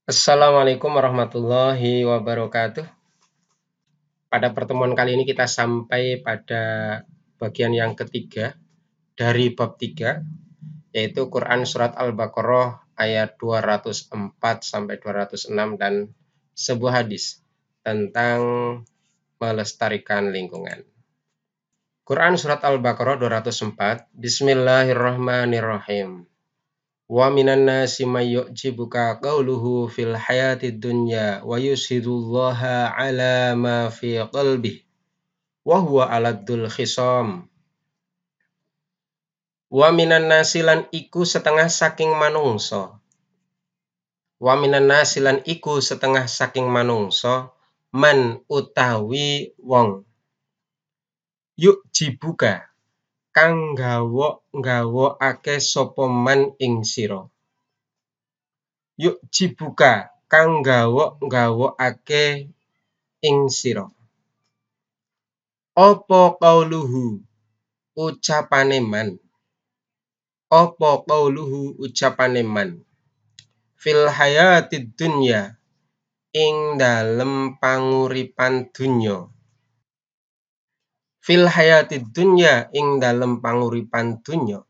Assalamualaikum warahmatullahi wabarakatuh. Pada pertemuan kali ini kita sampai pada bagian yang ketiga dari bab 3, yaitu Quran Surat Al-Baqarah ayat 204 sampai 206 dan sebuah hadis tentang melestarikan lingkungan. Quran Surat Al-Baqarah 204, Bismillahirrahmanirrahim. Wa minan nasi may yu'jibuka qawluhu fil hayatid dunya wa yushidullaha ala ma fi qalbihi wa huwa aladdul khisam. Wa minan nasi lan iku setengah saking manungsa. Wa minan nasi lan iku setengah saking manungsa man utawi wong yu'jibuka kang gawokake sapa man ing sira. Yu'jibuka kang gawokake ing sira. Apa qauluhu ucapane man. Apa qauluhu ucapane man. Fil hayatid dunya ing dalem panguripan dunya. Fil hayatid dunya ing dalem panguripan dunya.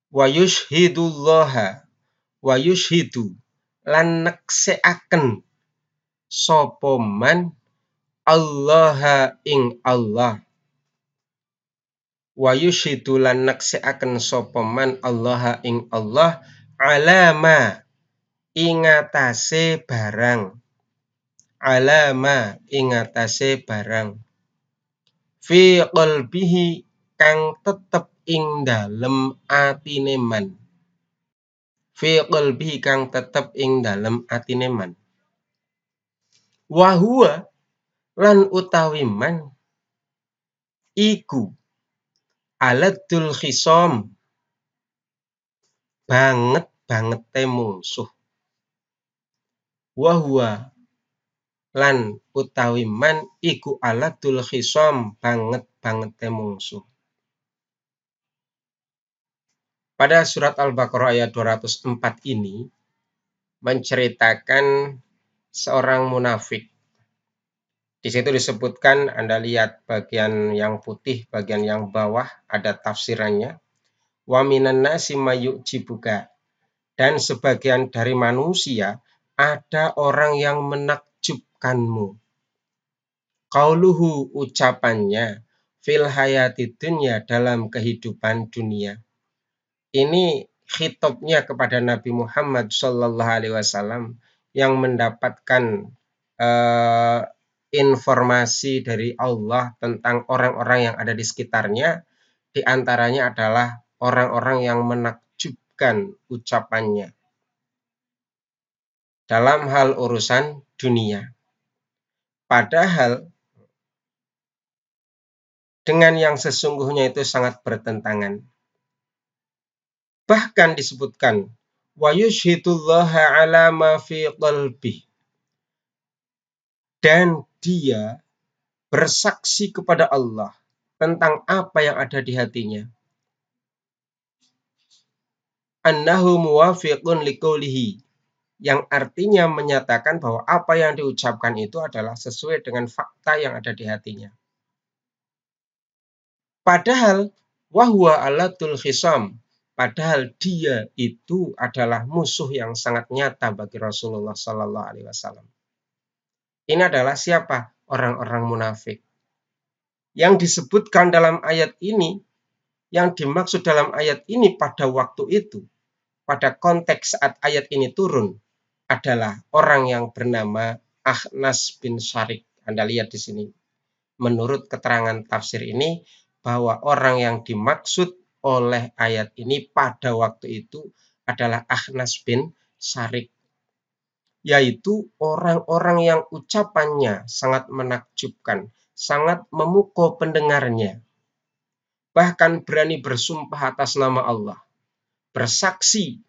Wa yushhidullaha wa yushhidu lan neksekaken sapa man Allah ing Allah. Wa yushhidu lan neksekaken sapa man Allah ing Allah alama ing atase barang. Alama ing atase barang. Fi qalbihi kang tetep ing dalem atine man. Fi qalbihi kang tetep ing dalem atine man. Wa huwa lan utawi man iku aladdul khisam banget-bangete mungsuh. Wa huwa lan utawi man iku aladdul khisam banget-bangete mungsuh. Pada surat Al-Baqarah ayat 204 ini menceritakan seorang munafik. Di situ disebutkan, Anda lihat bagian yang putih, bagian yang bawah ada tafsirannya. Wa minan nasi may yu'jibuka. Dan sebagian dari manusia ada orang yang menakjubkanmu. Qauluhu ucapannya fil hayatid dunya dalam kehidupan dunia. Ini khitabnya kepada Nabi Muhammad SAW yang mendapatkan informasi dari Allah tentang orang-orang yang ada di sekitarnya. Di antaranya adalah orang-orang yang menakjubkan ucapannya dalam hal urusan dunia. Padahal dengan yang sesungguhnya itu sangat bertentangan. Bahkan disebutkan wa yushhidullaha ala ma fi qalbi. Dan dia bersaksi kepada Allah tentang apa yang ada di hatinya. Annahu muwafiqun liqaulihi, yang artinya menyatakan bahwa apa yang diucapkan itu adalah sesuai dengan fakta yang ada di hatinya. Padahal wahwa alatul khisam, padahal dia itu adalah musuh yang sangat nyata bagi Rasulullah SAW. Ini adalah siapa? Orang-orang munafik. Yang disebutkan dalam ayat ini, yang dimaksud dalam ayat ini pada waktu itu, pada konteks saat ayat ini turun, adalah orang yang bernama Akhnas bin Syarik. Anda lihat di sini. Menurut keterangan tafsir ini, bahwa orang yang dimaksud oleh ayat ini pada waktu itu adalah Akhnas bin Syarik, yaitu orang-orang yang ucapannya sangat menakjubkan, sangat memukau pendengarnya, bahkan berani bersumpah atas nama Allah, bersaksi,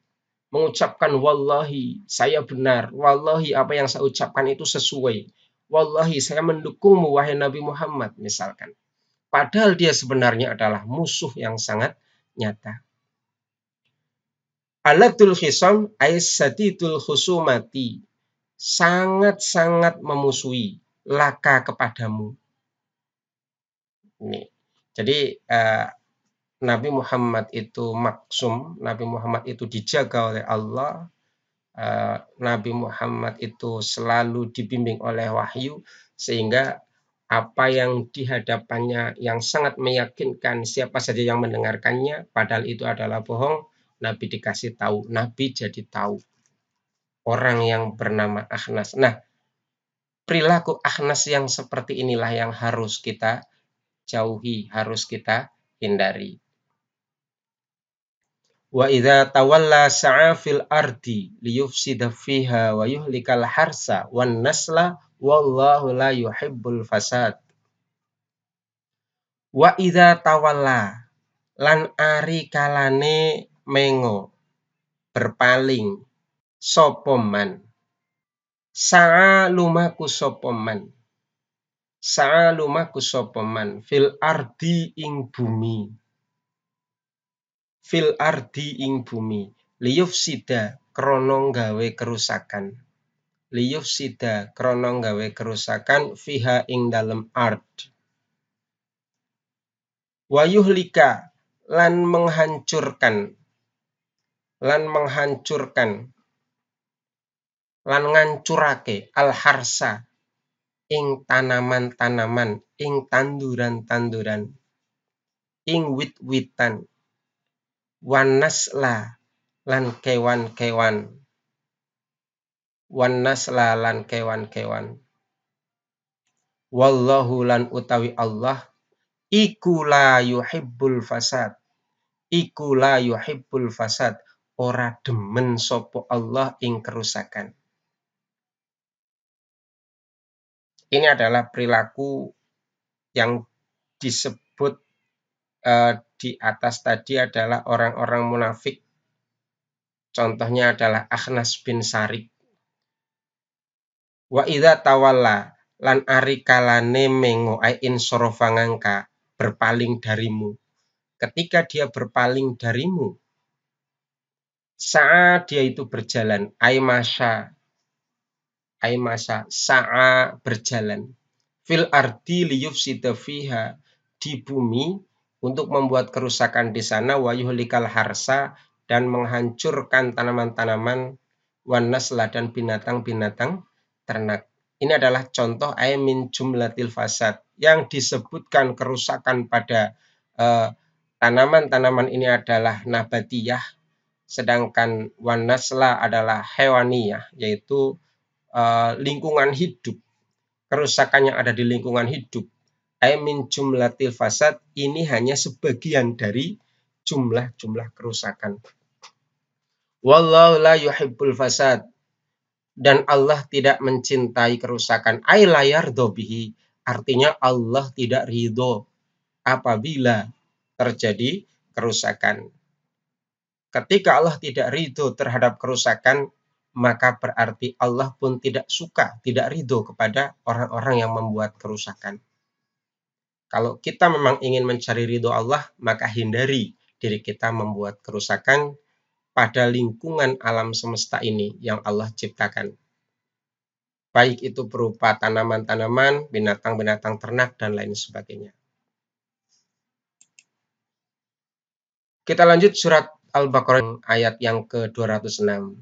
mengucapkan wallahi saya benar, wallahi apa yang saya ucapkan itu sesuai, wallahi saya mendukungmu wahai Nabi Muhammad misalkan. Padahal dia sebenarnya adalah musuh yang sangat nyata. Alatul khisam ay sadidul khusumati, sangat-sangat memusuhi laka kepadamu. Ini. Jadi Nabi Muhammad itu maksum, Nabi Muhammad itu dijaga oleh Allah, Nabi Muhammad itu selalu dibimbing oleh wahyu, sehingga apa yang di hadapannya yang sangat meyakinkan siapa saja yang mendengarkannya, padahal itu adalah bohong, Nabi dikasih tahu, Nabi jadi tahu orang yang bernama Akhnas. Nah, perilaku Akhnas yang seperti inilah yang harus kita jauhi, harus kita hindari. Wa idza tawalla sa'a fil ardi liyufsida fiha wa yuhlikal harsa wan nasla wallahu la yuhibbul fasad. Wa idza tawalla lan ari kalane mengo berpaling sapa man. Sa'a lumaku sapa man. Sa'a lumaku sapa man fil ardi ing bumi. Fil ardi ing bumi liyufsida krana gawe kerusakan. Liyufsida krana gawe kerusakan fiha ing dalem ard. Wa yuhlika lan menghancurkan lan ngancurake al harsa ing tanaman-tanaman, ing tanduran-tanduran, ing wit-witan, wan nasla lan kewan-kewan. Wan nasla lan kewan-kewan. Wallahu lan utawi Allah iku la yuhibbul fasad. Iku la yuhibbul fasad. Ora demen sapa Allah ing kerusakan. Ini adalah perilaku yang disebut di atas tadi adalah orang-orang munafik. Contohnya adalah Akhnas bin Sarik. Wa idza tawalla lan ari kalane mengo ai insorofa ngangka berpaling darimu. Ketika dia berpaling darimu, saat dia itu berjalan, ai masa sa'a berjalan. Fil ardi liyufsida fiha di bumi untuk membuat kerusakan di sana wa yuhlikal harsa dan menghancurkan tanaman-tanaman wan nasla dan binatang-binatang ternak. Ini adalah contoh min jumlatil fasad yang disebutkan kerusakan pada tanaman-tanaman ini adalah nabatiyah, sedangkan wan nasla adalah hewaniyah, yaitu lingkungan hidup. Kerusakan yang ada di lingkungan hidup. Min jumlatil fasad ini hanya sebagian dari jumlah kerusakan. Wallahu la yuhibbul fasad. Dan Allah tidak mencintai kerusakan. Ai layar dobihi. Artinya Allah tidak ridho apabila terjadi kerusakan. Ketika Allah tidak ridho terhadap kerusakan, maka berarti Allah pun tidak suka, tidak ridho kepada orang-orang yang membuat kerusakan. Kalau kita memang ingin mencari ridho Allah, maka hindari diri kita membuat kerusakan pada lingkungan alam semesta ini yang Allah ciptakan. Baik itu berupa tanaman-tanaman, binatang-binatang ternak, dan lain sebagainya. Kita lanjut surat Al-Baqarah ayat yang ke-206.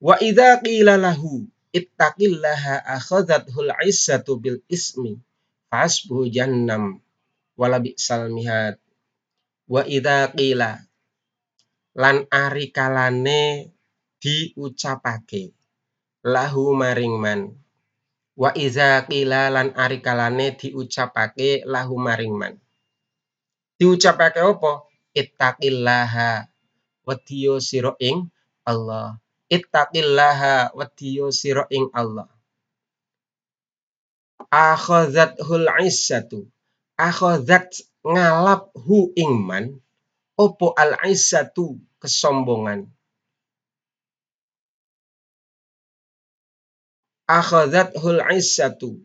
Wa idza qila lahu ittaqillaha akhadhathul 'izzatu bil ismi fasbuhu jahannam wala bi'sal mihad. Wa idza qila lan ari kalane diucapake lahu maring man. Wa idza qila lan ari kalane diucapake lahu maring man. Diucapake apa? Ittaqillaha wadiyo sira ing Allah. Ittaqillaha wadiyo sira ing Allah. Akhadzathul 'izzatu. Akhadzat ngalap hu ing man opo al 'izzatu kesombongan. Akhadzathul 'izzatu.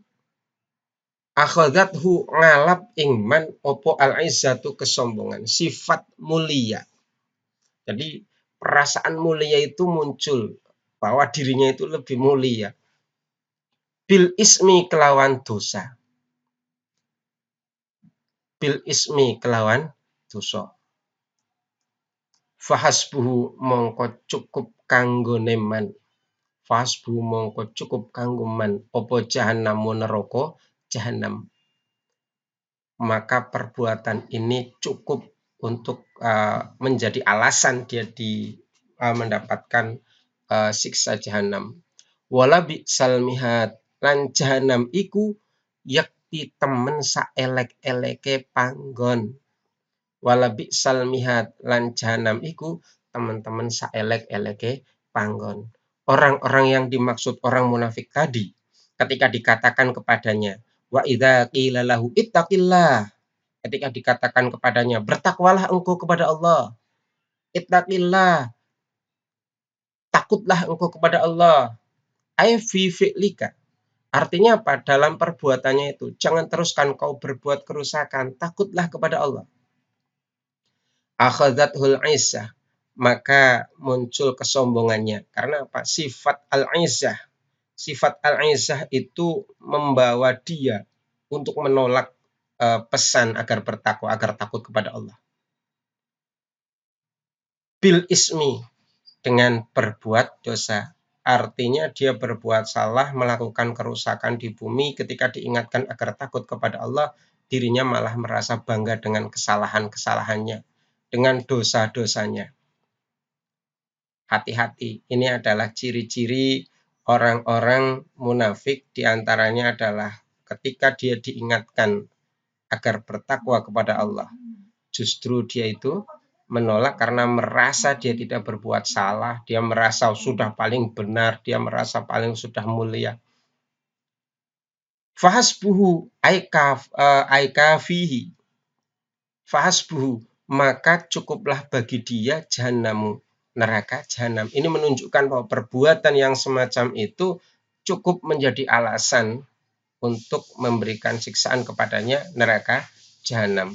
Akhadzathu ngalap ing man opo al 'izzatu kesombongan, sifat mulia. Jadi perasaan mulia itu muncul bahwa dirinya itu lebih mulia. bil ismi kelawan dosa. Bil ismi kelawan dosa. Fahasbuhu mongko cukup kanggo neman. Fahasbuhu mongko cukup kanggo man. Apa jahannam neraka jahanam. Maka perbuatan ini cukup untuk menjadi alasan dia mendapatkan siksa jahanam. Wala bi'sal mihad lan jahanam iku yakti temen saelek-eleke panggon. Wala bi'sal mihad lan jahanam iku teman-teman saelek-eleke panggon. Orang-orang yang dimaksud orang munafik tadi, ketika dikatakan kepadanya, wa idza qila lahu ittaqillah, ketika dikatakan kepadanya, bertakwalah engkau kepada Allah, ittaqillah, takutlah engkau kepada Allah, ay fi fi'lika. Artinya apa? Dalam perbuatannya itu, jangan teruskan kau berbuat kerusakan, takutlah kepada Allah. Akhadzathul izzah, maka muncul kesombongannya. Karena apa? Sifat al-izzah itu membawa dia untuk menolak pesan agar bertakwa, agar takut kepada Allah. Bil ismi, dengan berbuat dosa. Artinya dia berbuat salah, melakukan kerusakan di bumi, ketika diingatkan agar takut kepada Allah, dirinya malah merasa bangga dengan kesalahan-kesalahannya, dengan dosa-dosanya. Hati-hati, ini adalah ciri-ciri orang-orang munafik, diantaranya adalah ketika dia diingatkan agar bertakwa kepada Allah, justru dia itu menolak karena merasa dia tidak berbuat salah, dia merasa sudah paling benar, dia merasa paling sudah mulia. Fahasbuhu aikafihi. Fahasbuhu, maka cukuplah bagi dia jahannamu, neraka jahanam. Ini menunjukkan bahwa perbuatan yang semacam itu cukup menjadi alasan untuk memberikan siksaan kepadanya, neraka jahanam.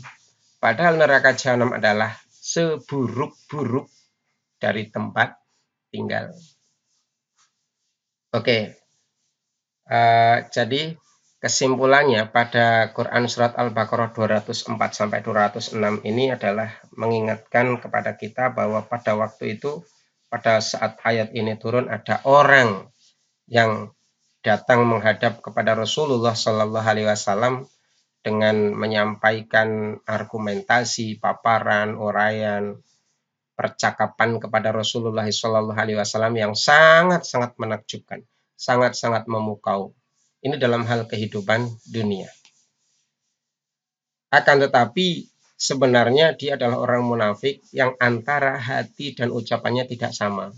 Padahal neraka jahanam adalah seburuk-buruk dari tempat tinggal. Oke, jadi kesimpulannya pada Quran Surat Al-Baqarah 204-206 ini adalah mengingatkan kepada kita bahwa pada waktu itu, pada saat ayat ini turun, ada orang yang datang menghadap kepada Rasulullah Shallallahu Alaihi Wasallam dengan menyampaikan argumentasi, paparan, uraian, percakapan kepada Rasulullah Shallallahu Alaihi Wasallam yang sangat-sangat menakjubkan, sangat-sangat memukau. Ini dalam hal kehidupan dunia. Akan tetapi sebenarnya dia adalah orang munafik yang antara hati dan ucapannya tidak sama.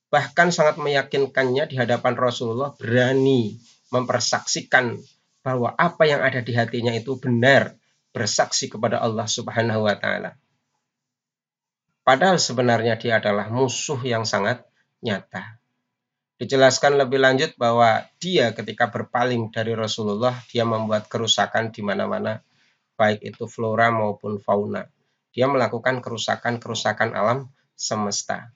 Bahkan sangat meyakinkannya di hadapan Rasulullah, berani mempersaksikan bahwa apa yang ada di hatinya itu benar, bersaksi kepada Allah Subhanahu wa Ta'ala. Padahal sebenarnya dia adalah musuh yang sangat nyata. Dijelaskan lebih lanjut bahwa dia ketika berpaling dari Rasulullah, dia membuat kerusakan di mana-mana, baik itu flora maupun fauna. Dia melakukan kerusakan-kerusakan alam semesta.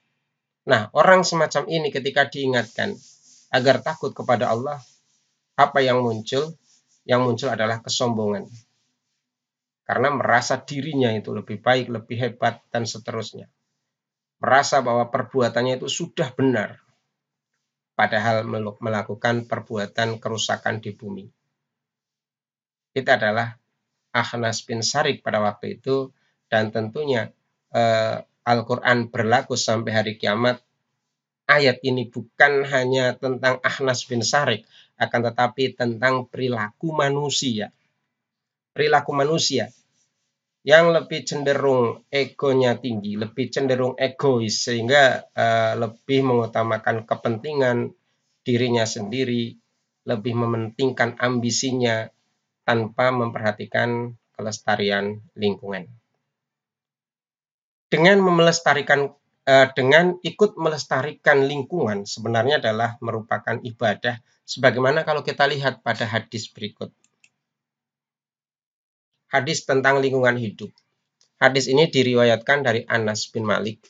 Nah, orang semacam ini ketika diingatkan agar takut kepada Allah, apa yang muncul? Yang muncul adalah kesombongan. Karena merasa dirinya itu lebih baik, lebih hebat, dan seterusnya. Merasa bahwa perbuatannya itu sudah benar, padahal melakukan perbuatan kerusakan di bumi. Itu adalah Akhnas bin Sarik pada waktu itu, dan tentunya Al-Quran berlaku sampai hari kiamat. Ayat ini bukan hanya tentang Akhnas bin Sarik, akan tetapi tentang perilaku manusia. Perilaku manusia yang lebih cenderung egonya tinggi, lebih cenderung egois, sehingga lebih mengutamakan kepentingan dirinya sendiri, lebih mementingkan ambisinya tanpa memperhatikan kelestarian lingkungan. Dengan ikut melestarikan lingkungan sebenarnya adalah merupakan ibadah, sebagaimana kalau kita lihat pada hadis berikut. Hadis tentang lingkungan hidup. Hadis ini diriwayatkan dari Anas bin Malik.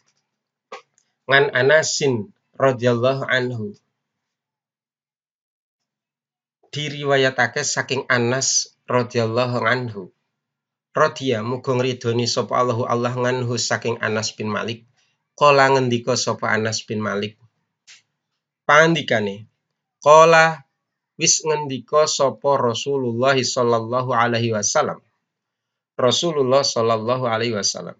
Ngan Anasin radhiyallahu anhu. diriwayatake saking Anas radhiyallahu anhu. Radhiya muga ngridoni sapa Allah nganhu saking Anas bin Malik. Kala ngendika sapa Anas bin Malik. Pangandikane, kala wis ngendika sapa Rasulullah sallallahu alaihi wasallam. Rasulullah sallallahu alaihi wasallam.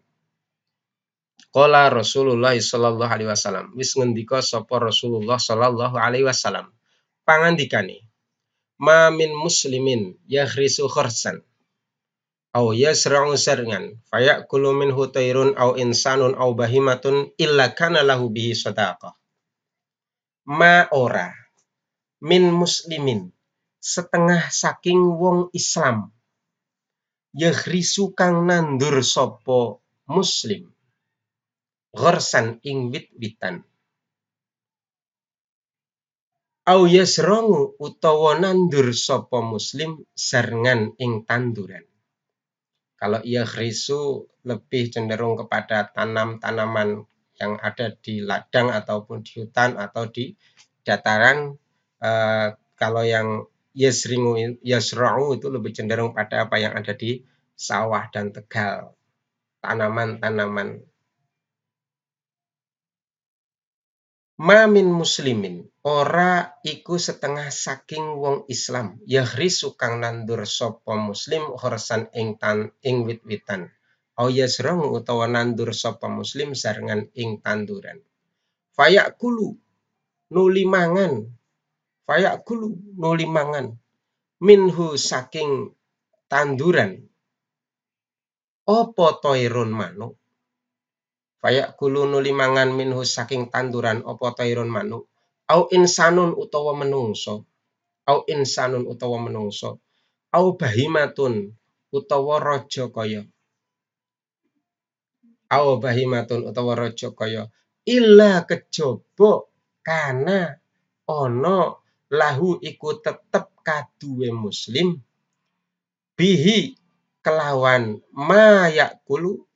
Kala Rasulullah sallallahu alaihi wasallam. Wis ngendika sapa Rasulullah sallallahu alaihi wasallam. Pangandikane, ma min muslimin yaghrisu kharsan au yasra'u sar'an fayakulu minhu tayrun au insanun au bahimatun illa kana lahu bihi shadaqah. Ma ora min muslimin setengah saking wong Islam yaghrisu kang nandur sapa muslim gharsan ing wit-witan au yasra'u utawa nandur sapa muslim sarngan ing tanduran. Kalau yaghrisu lebih cenderung kepada tanam-tanaman yang ada di ladang ataupun di hutan atau di dataran. Kalau yang yasra'u itu lebih cenderung pada apa yang ada di sawah dan tegal, tanaman-tanaman. Ma min muslimin ora iku setengah saking wong Islam yaghrisu kang nandur sapa muslim khorsan ing wit-witan au yasra'u utawa nandur sapa muslim sarengan ing tanduran. Fayakulu nuli mangan minhu saking tanduran apa toirun manuk. Fayakulu nuli mangan minhu saking tanduran apa tairun manuk au insanun utawa menungso au bahimatun utawa raja kaya illa kejaba kana ana lahu iku tetep kaduwe muslim bihi kelawan ma yakulu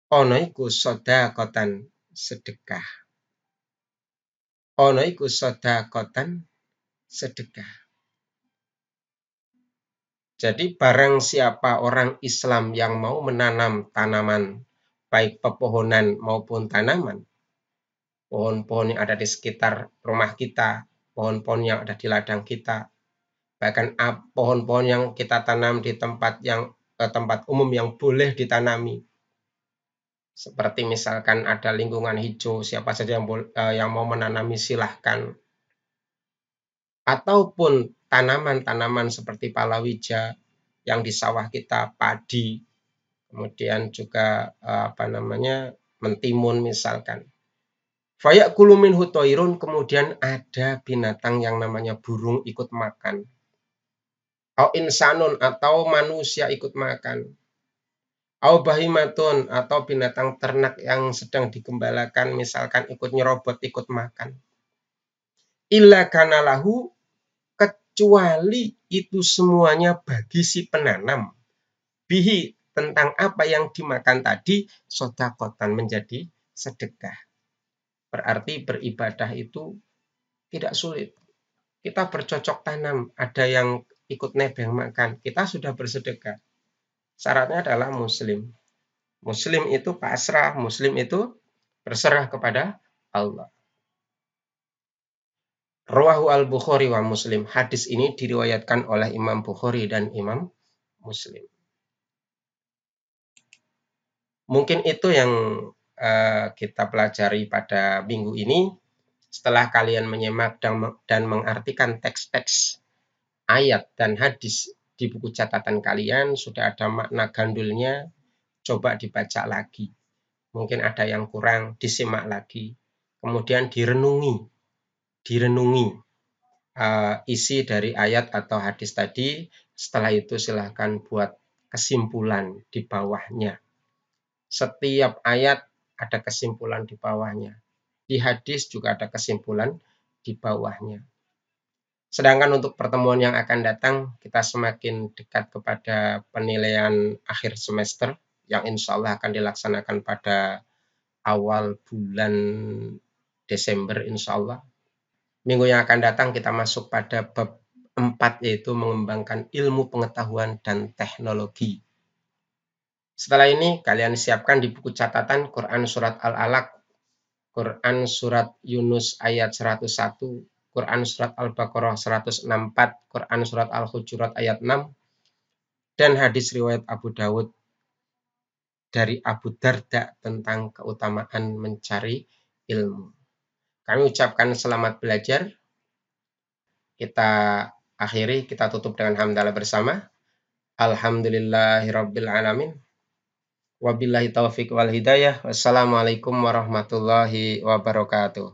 ana iku sedekatan sedekah. Ana iku sedekatan sedekah. Jadi barang siapa orang Islam yang mau menanam tanaman, baik pepohonan maupun tanaman, pohon-pohon yang ada di sekitar rumah kita, pohon-pohon yang ada di ladang kita, bahkan pohon-pohon yang kita tanam di tempat umum yang boleh ditanami. Seperti misalkan ada lingkungan hijau, siapa saja yang mau menanami silahkan. Ataupun tanaman-tanaman seperti palawija yang di sawah kita, padi, kemudian juga mentimun misalkan. Fayakulu minhu toirun, kemudian ada binatang yang namanya burung ikut makan. Au insanun atau manusia ikut makan. Au bahimatun atau binatang ternak yang sedang digembalakan misalkan ikut nyerobot, ikut makan. Illa kana lahu, kecuali itu semuanya bagi si penanam. Bihi, tentang apa yang dimakan tadi, sodakotan menjadi sedekah. Berarti beribadah itu tidak sulit. Kita bercocok tanam, ada yang ikut nebeng makan, kita sudah bersedekah. Syaratnya adalah muslim. Muslim itu pasrah, muslim itu berserah kepada Allah. Rawahu al-Bukhari wa Muslim. Hadis ini diriwayatkan oleh Imam Bukhari dan Imam Muslim. Mungkin itu yang kita pelajari pada minggu ini. Setelah kalian menyimak dan mengartikan teks-teks ayat dan hadis di buku catatan kalian, sudah ada makna gandulnya, coba dibaca lagi. Mungkin ada yang kurang, disimak lagi. Kemudian direnungi isi dari ayat atau hadis tadi. Setelah itu silahkan buat kesimpulan di bawahnya. Setiap ayat ada kesimpulan di bawahnya. Di hadis juga ada kesimpulan di bawahnya. Sedangkan untuk pertemuan yang akan datang, kita semakin dekat kepada penilaian akhir semester yang insya Allah akan dilaksanakan pada awal bulan Desember insya Allah. Minggu yang akan datang kita masuk pada bab 4, yaitu mengembangkan ilmu pengetahuan dan teknologi. Setelah ini kalian siapkan di buku catatan Quran Surat Al-Alaq, Quran Surat Yunus ayat 101, Quran Surat Al-Baqarah 164, Quran Surat Al-Hujurat ayat 6, dan hadis riwayat Abu Dawud dari Abu Darda tentang keutamaan mencari ilmu. Kami ucapkan selamat belajar. Kita akhiri, kita tutup dengan hamdalah bersama. Alhamdulillahirabbil alamin. Wabillahi taufik wal hidayah. Wassalamualaikum warahmatullahi wabarakatuh.